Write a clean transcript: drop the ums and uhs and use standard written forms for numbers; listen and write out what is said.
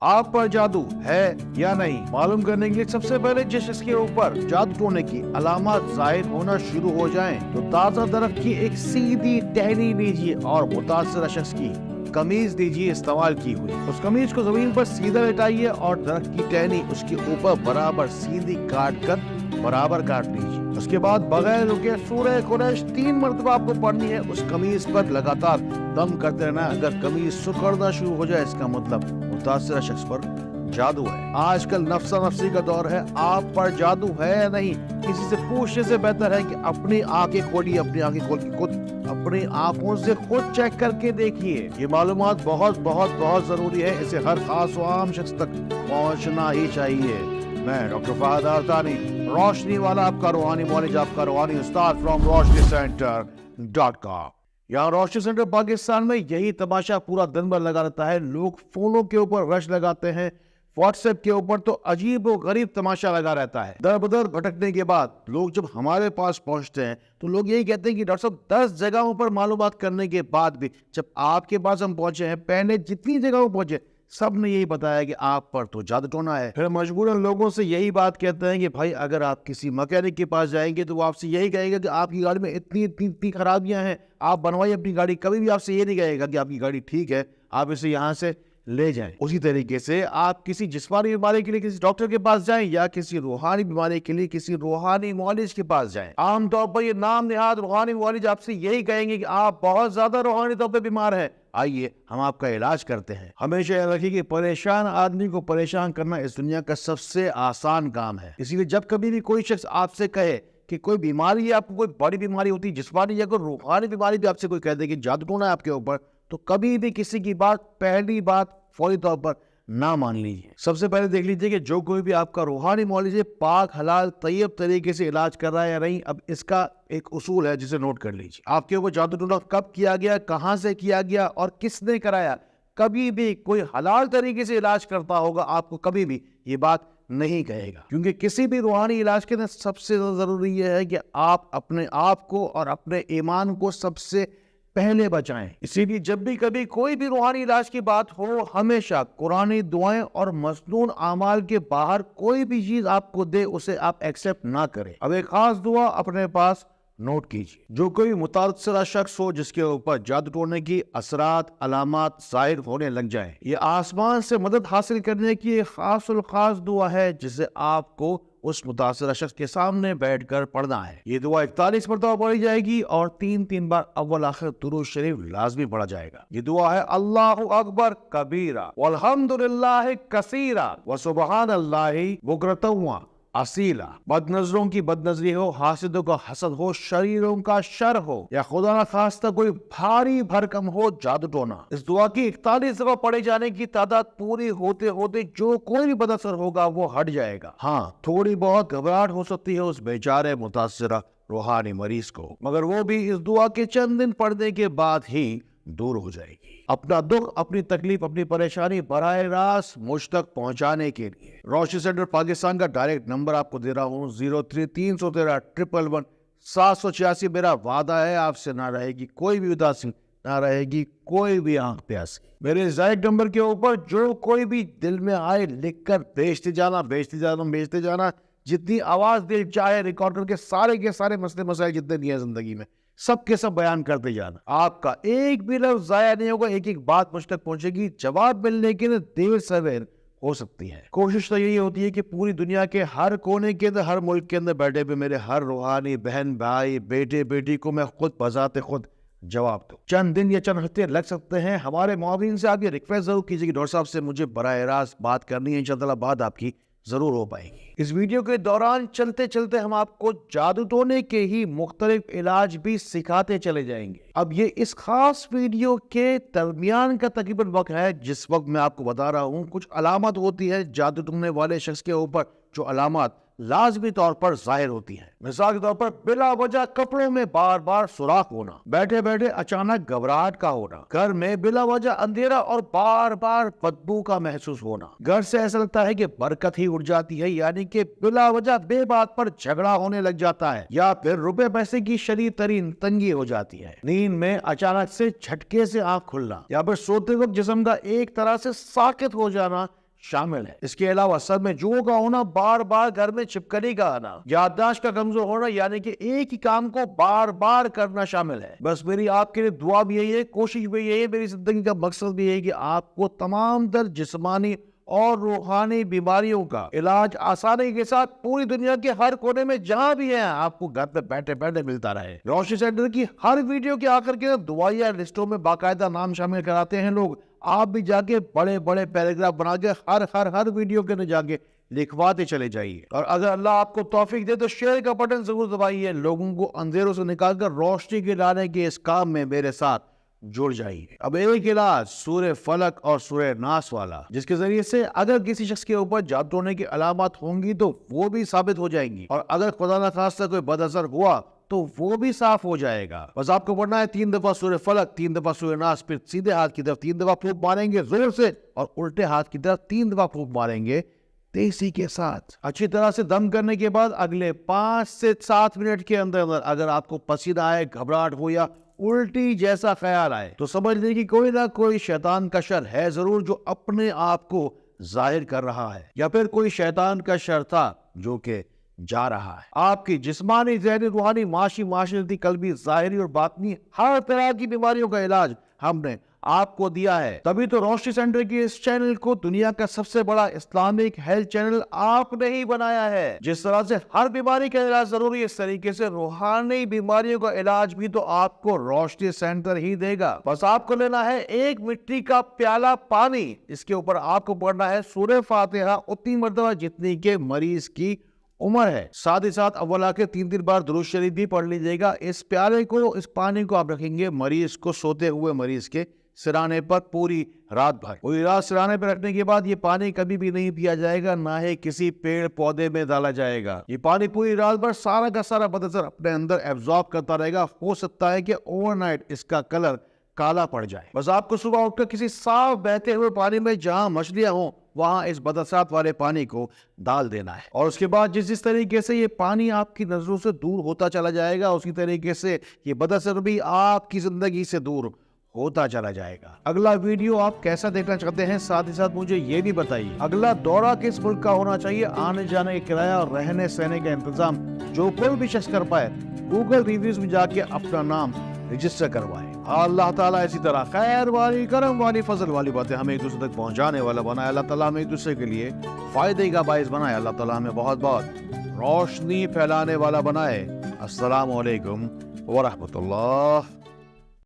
आप पर जादू है या नहीं मालूम करने के लिए सबसे पहले जिस शख्स के ऊपर जादू टोने की अलामत जाहिर होना शुरू हो जाएं, तो ताज़ा दरख्त की एक सीधी टहनी लीजिए और मुतासरा शख्स की कमीज दीजिए इस्तेमाल की हुई। उस कमीज को जमीन पर सीधा लेटाइए और दरख्त की टहनी उसके ऊपर बराबर सीधी काट कर बराबर काट लीजिए। उसके बाद बगैर रुके सूरह कुरैश 3 मरतबा आपको पढ़नी है। उस कमीज पर लगातार दम करते रहना। अगर कमीज सुकड़ना शुरू हो जाए, इसका मतलब मुतासरा शख्स पर जादू है। आजकल नफ्सा नफ्सी का दौर है। आप पर जादू है या नहीं, किसी से पूछने से बेहतर है कि अपनी आंखें खोलिए, अपनी आंखें खोल के खुद अपनी आंखों से खुद चेक करके देखिए। ये मालूमात बहुत बहुत बहुत जरूरी है। इसे हर खास व आम शख्स तक पहुंचना ही चाहिए। मैं डॉक्टर फहद आर्तानी, रोशनी वाला आपका रूहानी मौलिज, आपका रूहानी उस्ताद फ्रॉम RoshniCenter.com। यहाँ रोशनी सेंटर पाकिस्तान में यही तमाशा पूरा दिन भर लगा रहता है। लोग फोनों के ऊपर रश लगाते हैं, व्हाट्सएप के ऊपर तो अजीब व गरीब तमाशा लगा रहता है। दर बदर भटकने के बाद लोग जब हमारे पास पहुंचते हैं तो लोग यही कहते हैं कि डॉक्टर साहब 10 जगहों पर मालूमात करने के बाद भी जब आपके पास हम पहुंचे हैं, पहले जितनी जगहों पहुंचे सब ने यही बताया कि आप पर तो जादू टोना है। फिर मजबूरन लोगों से यही बात कहते हैं कि भाई अगर आप किसी मैकेनिक के पास जाएंगे तो वो आपसे यही कहेगा कि आपकी गाड़ी में इतनी इतनी इतनी खराबियां हैं, आप बनवाइए अपनी गाड़ी। कभी भी आपसे ये नहीं कहेगा कि आपकी गाड़ी ठीक है, आप इसे यहाँ से ले जाएं। उसी तरीके से आप किसी जिस्मानी बीमारी के लिए किसी डॉक्टर के पास जाएं या किसी रूहानी बीमारी के लिए किसी रूहानी मौलिज के पास जाएं। आमतौर पर ये नाम निहाद रूहानी मौलिज आपसे यही कहेंगे कि आप बहुत ज्यादा रूहानी तौर पर बीमार हैं, आइए हम आपका इलाज करते हैं। हमेशा याद रखिए कि परेशान आदमी को परेशान करना इस दुनिया का सबसे आसान काम है। इसीलिए जब कभी भी कोई शख्स आपसे कहे कि कोई बीमारी है, आपको कोई बड़ी बीमारी होती है, जिस्मानी या कोई रूहानी बीमारी भी आपसे कोई कह दे कि जादू टोना है आपके ऊपर, तो कभी भी किसी की बात पहली बात फौरी तौर पर ना मान लीजिए। सबसे पहले देख लीजिए कि जो कोई भी आपका रूहानी मौलिज पाक हलाल तैयब तरीके से इलाज कर रहा है या नहीं। अब इसका एक उसूल है जिसे नोट कर लीजिए। आपके ऊपर जादू टोना कब किया गया, कहां से किया गया और किसने कराया। कभी भी कोई हलाल तरीके से इलाज करता होगा आपको कभी भी ये बात नहीं कहेगा, क्योंकि किसी भी रूहानी इलाज के अंदर सबसे जरूरी यह है कि आप अपने आप को और अपने ईमान को सबसे पहले बचाएं। इसीलिए जब भी कभी कोई भी रूहानी इलाज की बात हो, हमेशा कुरानी दुआएं और मसनून आमाल के बाहर कोई भी चीज आपको दे उसे आप एक्सेप्ट ना करें। अब एक खास दुआ अपने पास नोट कीजिए। जो कोई मुतासरा शख्स हो जिसके ऊपर जादू टोने की असरात अलामात जाहिर होने लग जाए, ये आसमान से मदद हासिल करने की एक खास दुआ है जिसे आपको उस मुतासरा शख्स के सामने बैठकर पढ़ना है। ये दुआ 41 मरतबा पढ़ी जाएगी और 3 बार अव्वल आखिर दुरूद शरीफ लाजमी पढ़ा जाएगा। ये दुआ है अल्लाहु अकबर कबीरा वल्हम्दुलिल्लाह कसीरा व सुबहानल्लाहि बुकरतुम असीला। बदनजरों की बदनजरी हो, हासिदों का हसद हो, शरीरों का शर हो या खुदा ना खास्ता कोई भारी भरकम हो जादू टोना, इस दुआ की 41 दफा पढ़े जाने की तादाद पूरी होते होते जो कोई भी बदअसर होगा वो हट जाएगा। हाँ, थोड़ी बहुत घबराहट हो सकती है उस बेचारे मुतासरा रूहानी मरीज को, मगर वो भी इस दुआ के चंद दिन पढ़ने के बाद ही दूर हो जाएगी। अपना दुख, अपनी तकलीफ, अपनी परेशानी बराह रास्त मुझ तक पहुंचाने के लिए रोशनी सेंटर पाकिस्तान का डायरेक्ट नंबर आपको दे रहा हूँ 03-313 111 786। मेरा वादा है आपसे ना रहेगी कोई भी उदासी, ना रहेगी कोई भी आंख प्यासी। मेरे डायरेक्ट नंबर के ऊपर जो कोई भी दिल में आए लिखकर भेजते जाना, भेजते जाना, भेजते जाना। जितनी आवाज दिल चाहे रिकॉर्ड करके सारे के सारे मसले मसाइल जितने भी हैं जिंदगी में सब के सब बयान करते जाना। आपका एक भी लफ्ज जाया नहीं होगा, एक एक बात मुझ तक पहुंचेगी। जवाब मिलने के लिए देर सवेर हो सकती है। कोशिश तो यही होती है कि पूरी दुनिया के हर कोने के अंदर, हर मुल्क के अंदर बैठे हुए मेरे हर रूहानी बहन भाई बेटे बेटी को मैं खुद बजाते खुद जवाब दूं। चंद दिन या चंद हफ्ते लग सकते हैं। हमारे मुआविन से आप ये रिक्वेस्ट जरूर कीजिए कि डॉक्टर साहब से मुझे बराह रास्त बात करनी है, इंशाअल्लाह बात आपकी जरूर हो पाएगी। इस वीडियो के दौरान चलते चलते हम आपको जादू टोने के ही मुख्तलिफ इलाज भी सिखाते चले जाएंगे। अब ये इस खास वीडियो के दरमियान का तकरीबन वक्त है जिस वक्त मैं आपको बता रहा हूँ कुछ अलामत होती है जादू टोने वाले शख्स के ऊपर, जो अलामत लाजमी तौर पर जाहिर होती है। मिसाल के तौर पर बिला वजह कपड़ों में बार बार सुराख होना, बैठे बैठे अचानक घबराहट का होना, घर में बिला वजह अंधेरा और बार बार बदबू का महसूस होना, घर से ऐसा लगता है कि बरकत ही उड़ जाती है, यानी कि बिला वजह बेबात पर झगड़ा होने लग जाता है, या फिर रुपए पैसे की शदीद तरीन तंगी हो जाती है, नींद में अचानक से झटके से आंख खुलना, या फिर सोते वक्त जिस्म का एक तरह से साकित हो जाना, शामिल है। इसके अलावा सर में जुओं का होना, बार बार घर में छिपकली का आना, याददाश्त का कमजोर होना, यानी कि एक ही काम को बार बार करना शामिल है। बस मेरी आपके लिए दुआ भी यही है, कोशिश भी यही है, मेरी जिंदगी का मकसद भी यही है कि आपको तमाम तर जिस्मानी और रूहानी बीमारियों का इलाज आसानी के साथ पूरी दुनिया के हर कोने में जहां भी है आपको घर पे बैठे बैठे मिलता रहे। रोशनी सेंटर की हर वीडियो के आखिर के दवाइयां लिस्टों में बाकायदा नाम शामिल कराते हैं लोग। आप भी जाके बड़े बड़े पैराग्राफ बना के हर वीडियो के अंदर जाके लिखवाते चले जाइए। और अगर अल्लाह आपको तौफीक दे तो शेयर का बटन जरूर दबाइए। लोगों को अंधेरों से निकालकर रोशनी के लाने के इस काम में मेरे साथ जुड़ जाइए। अब एक इलाज सूरह फलक और सूरह नास वाला, जिसके जरिए से अगर किसी शख्स के ऊपर जादू होने की अलामत होंगी तो वो भी साबित हो जाएंगी, और अगर खुदा न खास्ता कोई बदअसर हुआ तो वो भी साफ हो जाएगा। बस आपको पढ़ना है 3 दफा सूरह फलक, 3 दफा सूरह नास, फिर सीधे हाथ की तरफ 3 दफा फूंक मारेंगे जोर से, और उल्टे हाथ की तरफ 3 दफा फूंक मारेंगे तेजी के साथ। अच्छी तरह से दम करने के बाद अगले 5 से 7 मिनट के अंदर अंदर अगर आपको पसीना आए, घबराहट हो या उल्टी जैसा ख्याल आए तो समझ लीजिए कि कोई ना कोई शैतान का शर है जरूर जो अपने आप को जाहिर कर रहा है, या फिर कोई शैतान का शर था जो कि जा रहा है। आपकी जिस्मानी, ज़हनी, रूहानी, माशी, माशरती, कल्बी, ज़ाहिरी और बातनी हर तरह की बीमारियों का इलाज हमने आपको दिया है। तभी तो रोशनी सेंटर के इस चैनल को दुनिया का सबसे बड़ा इस्लामिक हेल्थ चैनल आपने ही बनाया है। जिस तरह से हर बीमारी का इलाज जरूरी है, इस तरीके से रूहानी बीमारियों का इलाज भी तो आपको रोशनी सेंटर ही देगा। बस आपको लेना है एक मिट्टी का प्याला पानी, इसके ऊपर आपको पढ़ना है सूरह फातिहा उतनी मर्तबा जितनी के मरीज की उम्र है। साथ ही साथ अव्वल आखिर 3 बार दुरूद शरीफ भी पढ़ लीजिएगा। इस प्याले को, इस पानी को आप रखेंगे मरीज को, सोते हुए मरीज के सिराने पर पूरी रात भर। पूरी रात सिराने पर रखने के बाद ये पानी कभी भी नहीं पिया जाएगा, ना ही किसी पेड़ पौधे में डाला जाएगा। ये पानी पूरी रात भर सारा का सारा बदअसर अपने अंदर एब्जॉर्ब करता रहेगा। हो सकता है कि ओवरनाइट इसका कलर काला पड़ जाए। बस आपको सुबह उठकर किसी साफ बहते हुए पानी में जहां मछलियां हों वहां इस बदअसरात वाले पानी को डाल देना है, और उसके बाद जिस तरीके से ये पानी आपकी नजरों से दूर होता चला जाएगा, उसी तरीके से ये बदअसर भी आपकी जिंदगी से दूर होता चला जाएगा। अगला वीडियो आप कैसा देखना चाहते हैं, साथ ही साथ मुझे ये भी बताइए अगला दौरा किस मुल्क का होना चाहिए, आने जाने का किराया और रहने सहने का इंतजाम जो कोई भी शख्स कर पाए गूगल रिव्यूज में जाके अपना नाम रजिस्टर करवाए। अल्लाह ताला इसी तरह खैर वाली, करम वाली, फजल वाली बातें हमें एक दूसरे तक पहुंचाने वाला बनाए। अल्लाह ताला हमें एक दूसरे के लिए फायदे का बाइस बनाए। अल्लाह ताला हमें बहुत बहुत रोशनी फैलाने वाला बनाए। अस्सलामु अलैकुम व रहमतुल्लाह।